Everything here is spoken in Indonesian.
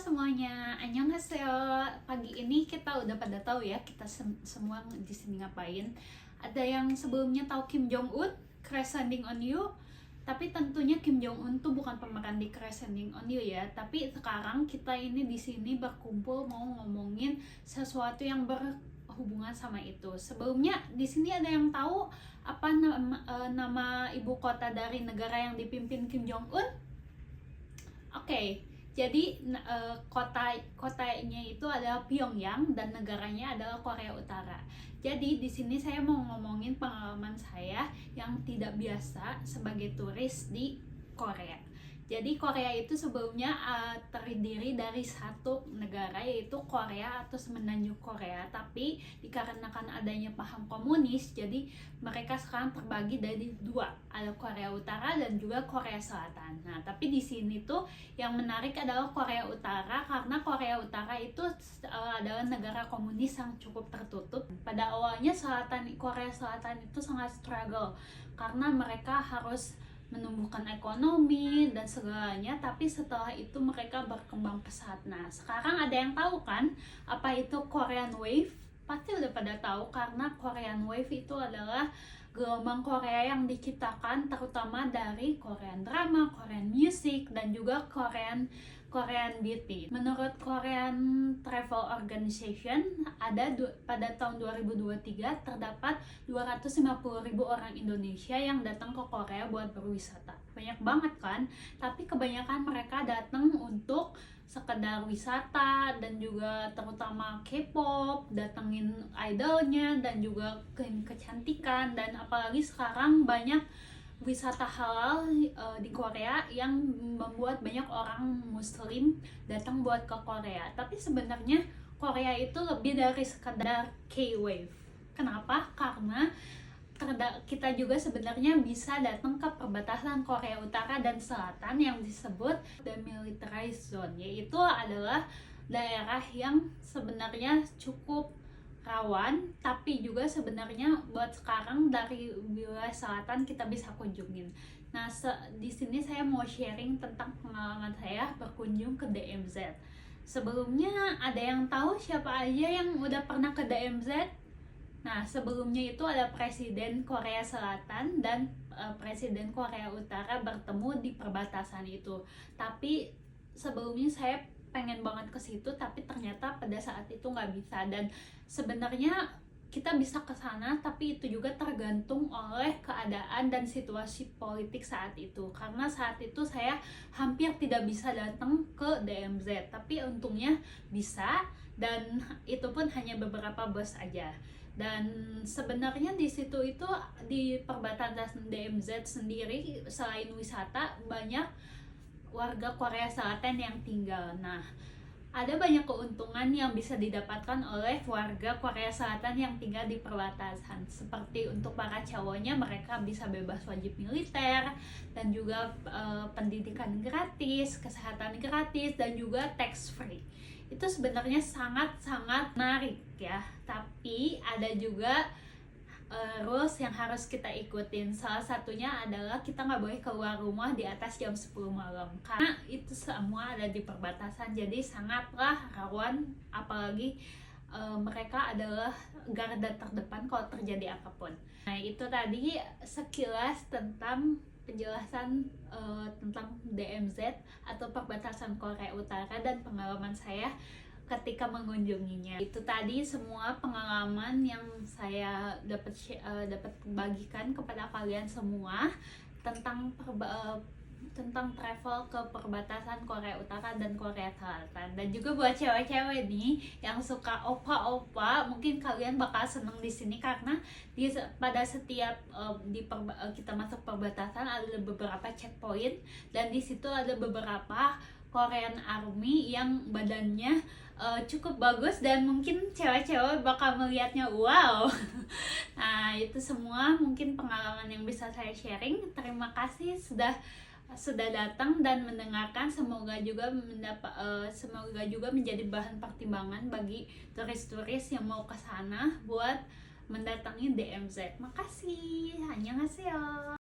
semuanya, annyeonghaseyo. Pagi ini kita udah pada tahu ya, kita semua di sini ngapain. Ada yang sebelumnya tahu Kim Jong Un, Crash Landing on You. Tapi tentunya Kim Jong Un tuh bukan pemeran di Crash Landing on You ya. Tapi sekarang kita ini di sini berkumpul mau ngomongin sesuatu yang berhubungan sama itu. Sebelumnya di sini ada yang tahu apa nama ibu kota dari negara yang dipimpin Kim Jong Un? Oke. Jadi kotanya itu adalah Pyongyang dan negaranya adalah Korea Utara. Jadi di sini saya mau ngomongin pengalaman saya yang tidak biasa sebagai turis di Korea. Jadi Korea itu sebelumnya terdiri dari satu negara yaitu Korea atau Semenanjung Korea, tapi dikarenakan adanya paham komunis, jadi mereka sekarang terbagi dari dua, ada Korea Utara dan juga Korea Selatan. Nah, tapi di sini tuh yang menarik adalah Korea Utara karena Korea Utara itu adalah negara komunis yang cukup tertutup. Pada awalnya Korea Selatan itu sangat struggle karena mereka harus menumbuhkan ekonomi dan segalanya, tapi setelah itu mereka berkembang pesat. Nah, sekarang ada yang tahu kan apa itu Korean Wave? Pasti udah pada tahu karena Korean Wave itu adalah gelombang Korea yang diciptakan terutama dari Korean drama, Korean music, dan juga Korean beauty. Menurut Korean Travel Organization, pada tahun 2023 terdapat 250.000 orang Indonesia yang datang ke Korea buat berwisata. Banyak banget kan? Tapi kebanyakan mereka datang untuk sekedar wisata dan juga terutama K-pop, datengin idolnya dan juga kecantikan, dan apalagi sekarang banyak wisata halal di Korea yang membuat banyak orang muslim datang buat ke Korea. Tapi sebenarnya Korea itu lebih dari sekedar K-wave. Kenapa? Karena kita juga sebenarnya bisa datang ke perbatasan Korea Utara dan Selatan yang disebut demilitarized zone, yaitu adalah daerah yang sebenarnya cukup rawan, tapi juga sebenarnya buat sekarang dari wilayah selatan kita bisa kunjungin. Nah, di sini saya mau sharing tentang pengalaman saya berkunjung ke DMZ. Sebelumnya ada yang tahu siapa aja yang udah pernah ke DMZ? Nah, sebelumnya itu ada Presiden Korea Selatan dan Presiden Korea Utara bertemu di perbatasan itu. Tapi sebelumnya saya pengen banget ke situ, tapi ternyata pada saat itu nggak bisa. Dan sebenarnya kita bisa ke sana, tapi itu juga tergantung oleh keadaan dan situasi politik saat itu. Karena saat itu saya hampir tidak bisa datang ke DMZ, tapi untungnya bisa, dan itu pun hanya beberapa bus aja. Dan sebenarnya di situ itu di perbatasan DMZ sendiri selain wisata banyak warga Korea Selatan yang tinggal. Nah, ada banyak keuntungan yang bisa didapatkan oleh warga Korea Selatan yang tinggal di perbatasan. Seperti untuk para cowoknya, mereka bisa bebas wajib militer, dan juga pendidikan gratis, kesehatan gratis, dan juga tax free. Itu sebenarnya sangat-sangat menarik ya. Tapi ada juga rules yang harus kita ikutin. Salah satunya adalah kita nggak boleh keluar rumah di atas jam 10 malam karena itu semua ada di perbatasan, jadi sangatlah rawan, apalagi mereka adalah garda terdepan kalau terjadi apapun. Nah, itu tadi sekilas tentang penjelasan tentang DMZ atau perbatasan Korea Utara dan pengalaman saya ketika mengunjunginya. Itu tadi semua pengalaman yang saya dapat bagikan kepada kalian semua tentang travel ke perbatasan Korea Utara dan Korea Selatan. Dan juga buat cewek-cewek nih yang suka opa-opa, mungkin kalian bakal seneng di sini karena pada setiap kita masuk perbatasan ada beberapa checkpoint, dan di situ ada beberapa Korean Army yang badannya cukup bagus, dan mungkin cewek-cewek bakal melihatnya wow. Nah, itu semua mungkin pengalaman yang bisa saya sharing. Terima kasih sudah datang dan mendengarkan. Semoga juga menjadi bahan pertimbangan bagi turis-turis yang mau ke sana buat mendatangi DMZ. Makasih. Annyeonghaseyo.